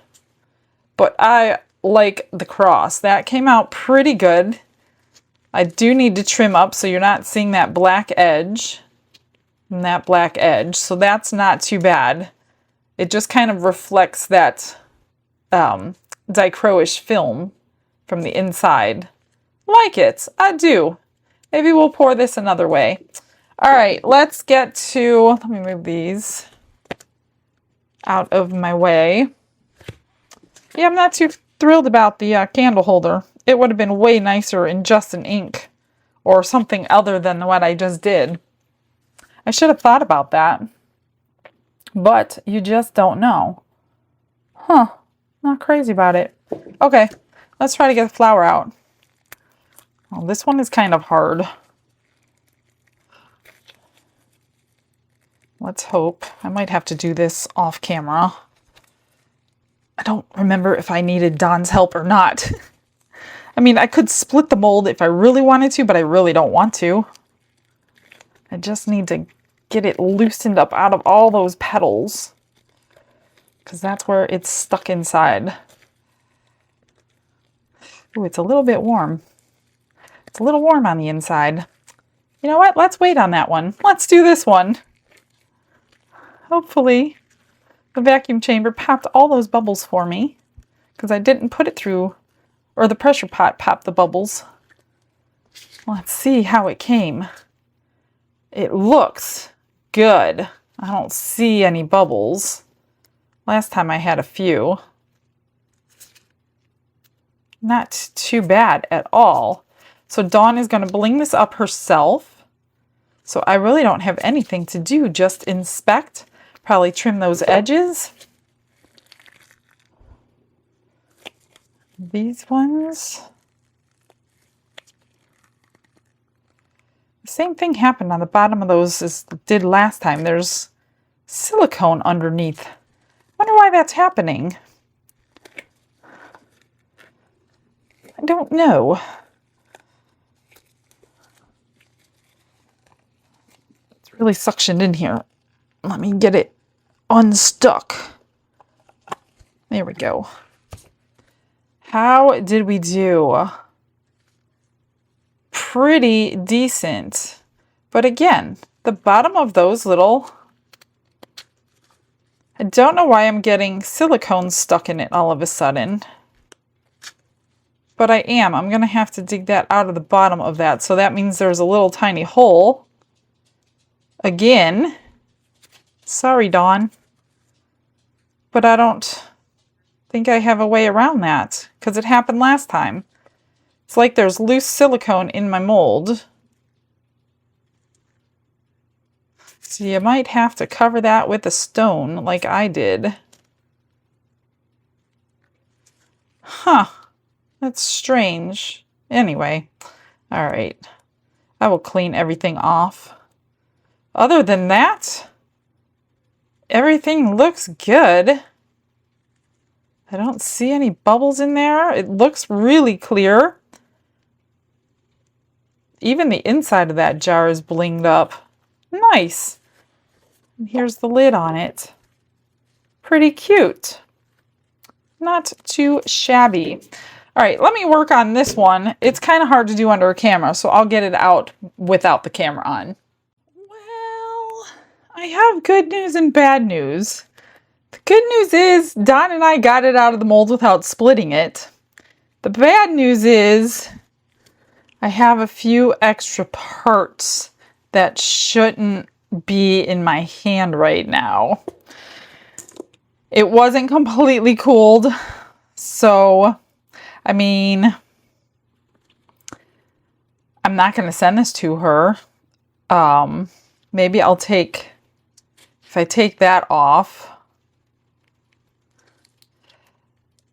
but I like the cross. That came out pretty good. I do need to trim up so you're not seeing that black edge and that black edge. So that's not too bad. It just kind of reflects that dichroish film from the inside. Like it. I do. Maybe we'll pour this another way. All right, let's get to, let me move these out of my way. Yeah, I'm not too thrilled about the candle holder. It would have been way nicer in just an ink or something other than what I just did. I should have thought about that, but you just don't know. Huh, not crazy about it. Okay, let's try to get the flower out. Well, this one is kind of hard. Let's hope. I might have to do this off camera. I don't remember if I needed Don's help or not. I mean, I could split the mold if I really wanted to, but I really don't want to. I just need to get it loosened up out of all those petals, because that's where it's stuck inside. Ooh, it's a little bit warm. It's a little warm on the inside. You know what? Let's wait on that one. Let's do this one. Hopefully the vacuum chamber popped all those bubbles for me, because I didn't put it through, or the pressure pot popped the bubbles. Let's see how it came. It looks good. I don't see any bubbles. Last time I had a few. Not too bad at all. So Dawn is going to bling this up herself. So I really don't have anything to do, just inspect. Probably trim those edges. These ones. The same thing happened on the bottom of those as did last time. There's silicone underneath. Wonder why that's happening. I don't know. It's really suctioned in here. Let me get it unstuck. There we go. How did we do? Pretty decent. But again, the bottom of those little... I don't know why I'm getting silicone stuck in it all of a sudden. But I am. I'm going to have to dig that out of the bottom of that. So that means there's a little tiny hole. Again. Sorry, Dawn. But I don't think I have a way around that, because it happened last time. It's like there's loose silicone in my mold. So you might have to cover that with a stone like I did. Huh. That's strange. Anyway. Alright. I will clean everything off. Other than that, everything looks good. I don't see any bubbles in there. It looks really clear. Even the inside of that jar is blinged up. Nice. And here's the lid on it. Pretty cute. Not too shabby. All right, let me work on this one. It's kind of hard to do under a camera, so I'll get it out without the camera on. Well, I have good news and bad news. The good news is Don and I got it out of the mold without splitting it. The bad news is I have a few extra parts that shouldn't be in my hand right now. It wasn't completely cooled, so, I mean, I'm not going to send this to her. Maybe I'll take, if I take that off,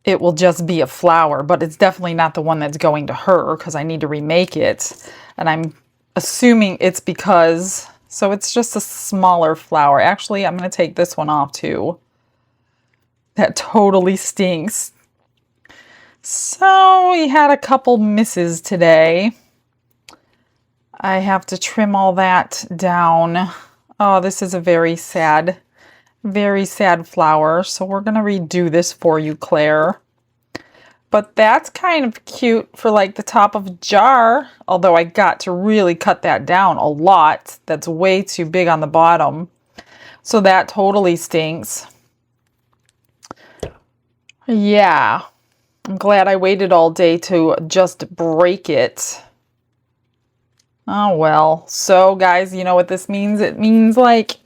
it will just be a flower, but it's definitely not the one that's going to her because I need to remake it. And I'm assuming it's because, so it's just a smaller flower. Actually, I'm going to take this one off too. That totally stinks. So we had a couple misses today. I have to trim all that down. Oh, this is a very sad flower. So we're going to redo this for you, Claire. But that's kind of cute for like the top of a jar. Although I got to really cut that down a lot. That's way too big on the bottom. So that totally stinks. Yeah. I'm glad I waited all day to just break it. Oh well. So guys, you know what this means? It means like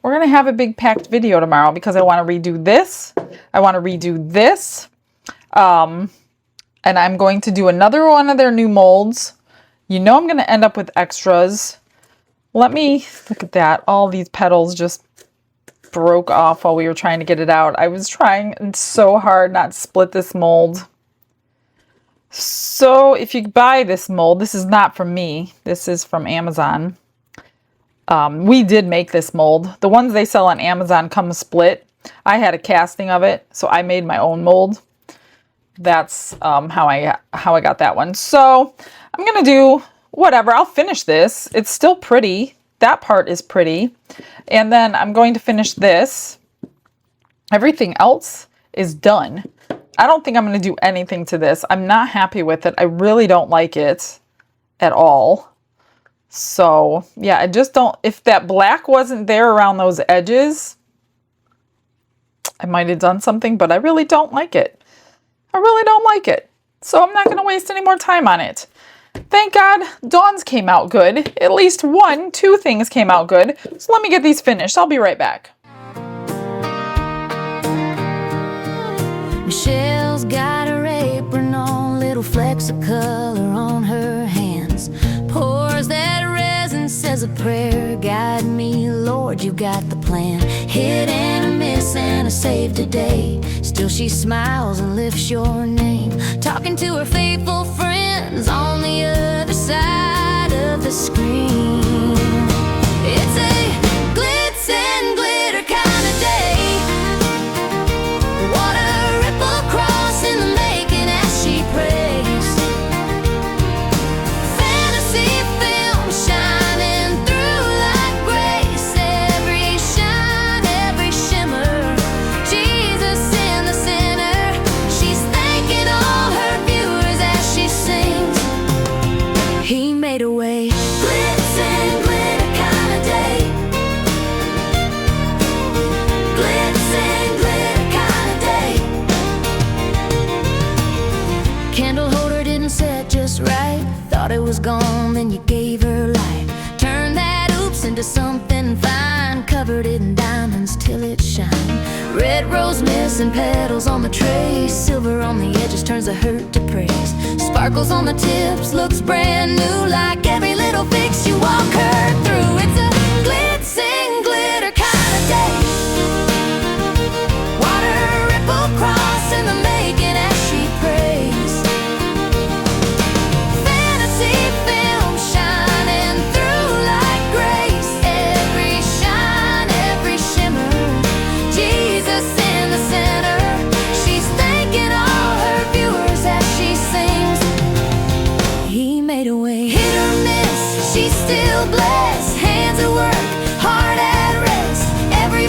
we're going to have a big packed video tomorrow because I want to redo this. I want to redo this. And I'm going to do another one of their new molds. You know I'm going to end up with extras. Let me look at that. All these petals just broke off while we were trying to get it out. I was trying so hard not to split this mold. So if you buy this mold, this is not from me. This is from Amazon. We did make this mold. The ones they sell on Amazon come split. I had a casting of it, so I made my own mold. That's how I got that one. So I'm gonna do whatever. I'll finish this. It's still pretty. That part is pretty. And then I'm going to finish this. Everything else is done. I don't think I'm going to do anything to this. I'm not happy with it. I really don't like it at all. So, yeah, I just don't... If that black wasn't there around those edges, I might have done something, but I really don't like it. I really don't like it. So I'm not going to waste any more time on it. Thank God Dawn's came out good. At least two things came out good. So let me get these finished. I'll be right back. Michelle's got her apron on, little flecks of color on her hands. Pours that resin, says a prayer. Guide me, Lord, you got the plan. Hit and a miss and a save today. Still she smiles and lifts your name. Talking to her faithful friends on the other side of the screen. It's a glitz and glitter kind of day. Water ripple across in the making as she prays. Fantasy film shining through like grace. Every shine, every shimmer, Jesus in the center. She's thanking all her viewers as she sings. He made a way. Glitz and glitter kind of day. Glitz and glitter kind of day. Candle holder didn't set just right. Thought it was gone, then you gave her life. Turned that oops into something fine. Covered it in diamonds till it shine. Red rose missing petals on the tray. Silver on the edges turns the hurt to praise. Sparkles on the tips, looks brand new. Like every little fix you walk her through. It's a glitz and glitter kind of day. Water ripple across in the making as she prays. Fantasy film shining through like grace. Every shine, every shimmer, Jesus in the center. She's thanking all her viewers as she sings. He made a way. Hit or miss, she's still blessed. Hands at work, heart at rest. Every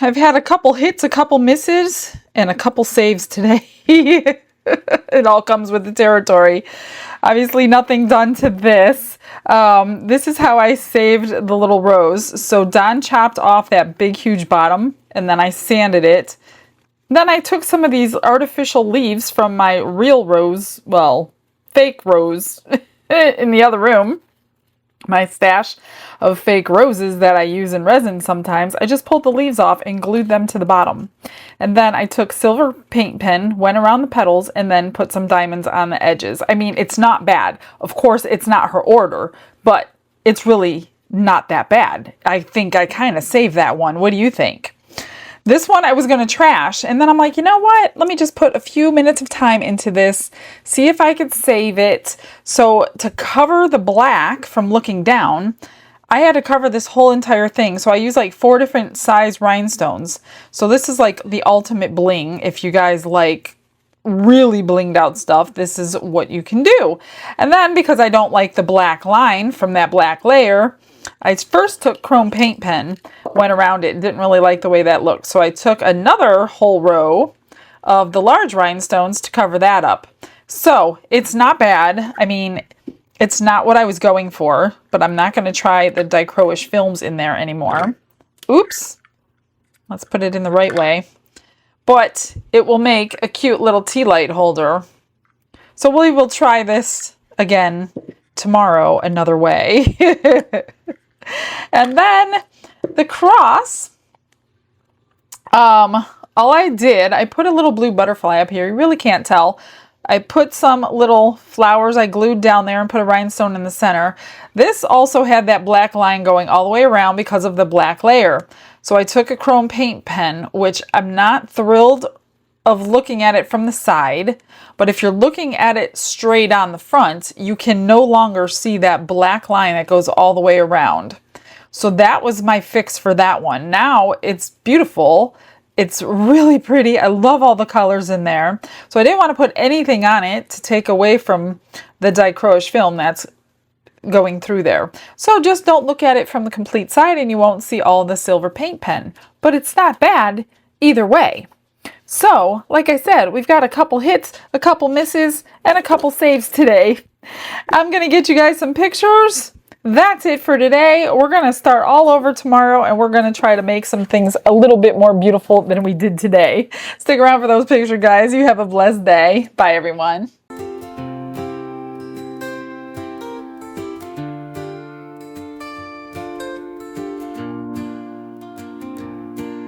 I've had a couple hits, a couple misses, and a couple saves today. It all comes with the territory. Obviously nothing done to this. This is how I saved the little rose. So Don chopped off that big huge bottom and then I sanded it. Then I took some of these artificial leaves from my real rose, well, fake rose in the other room. My stash of fake roses that I use in resin sometimes. I just pulled the leaves off and glued them to the bottom. And then I took silver paint pen, went around the petals, and then put some diamonds on the edges. I mean, it's not bad. Of course, it's not her order, but it's really not that bad. I think I kind of saved that one. What do you think? This one I was going to trash, and then I'm like, you know what? Let me just put a few minutes of time into this, see if I could save it. So to cover the black from looking down, I had to cover this whole entire thing. So I used like 4 different size rhinestones. So this is like the ultimate bling. If you guys like really blinged out stuff, this is what you can do. And then because I don't like the black line from that black layer, I first took chrome paint pen, went around it, didn't really like the way that looked. So I took another whole row of the large rhinestones to cover that up. So it's not bad. I mean, it's not what I was going for, but I'm not going to try the dichroish films in there anymore. Oops. Let's put it in the right way. But it will make a cute little tea light holder. So we will try this again tomorrow another way. And then the cross, all I did, I put a little blue butterfly up here. You really can't tell. I put some little flowers I glued down there and put a rhinestone in the center. This also had that black line going all the way around because of the black layer. So I took a chrome paint pen, which I'm not thrilled of looking at it from the side, but if you're looking at it straight on the front, you can no longer see that black line that goes all the way around. So that was my fix for that one. Now it's beautiful. It's really pretty. I love all the colors in there. So I didn't want to put anything on it to take away from the dichroish film that's going through there. So just don't look at it from the complete side and you won't see all the silver paint pen. But it's not bad either way. So, like I said, we've got a couple hits, a couple misses, and a couple saves today. I'm going to get you guys some pictures. That's it for today. We're going to start all over tomorrow, and we're going to try to make some things a little bit more beautiful than we did today. Stick around for those pictures, guys. You have a blessed day. Bye, everyone.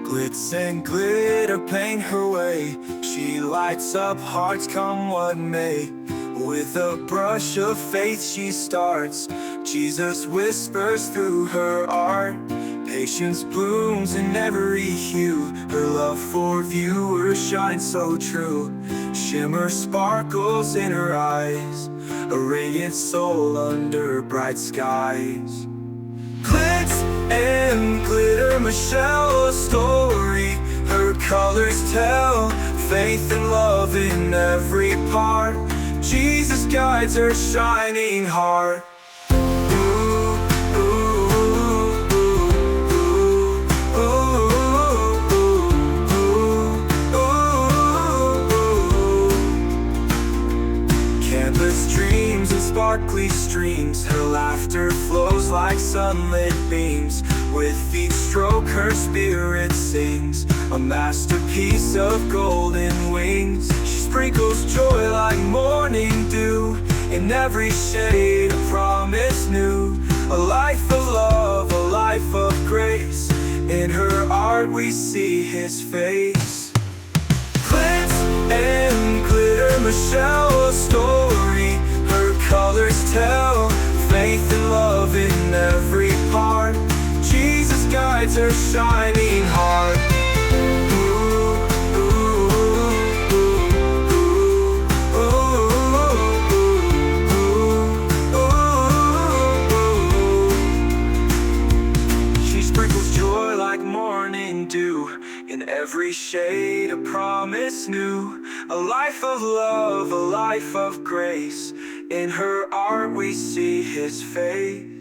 Glitz and glitter paint her way. She lights up hearts come what may. With a brush of faith she starts. Jesus whispers through her art. Patience blooms in every hue. Her love for viewers shines so true. Shimmer sparkles in her eyes. A radiant soul under bright skies. Glitz and glitter, Michelle, a story. Her colors tell faith and love in every part. Jesus guides her shining heart. Ooh, ooh, ooh, ooh, ooh, ooh, ooh. Canvas dreams and sparkly streams. Her laughter flows like sunlit beams. With each stroke her spirit sings, a masterpiece of golden wings. She sprinkles joy like morning dew. In every shade a promise new. A life of love, a life of grace. In her art we see his face. Glitz and glitter, Michelle, a story. Her colors tell faith and love in every part. Jesus guides her shining heart. Ooh, ooh, ooh, ooh, ooh, ooh. She sprinkles joy like morning dew. In every shade a promise new. A life of love, a life of grace. In her art we see his face.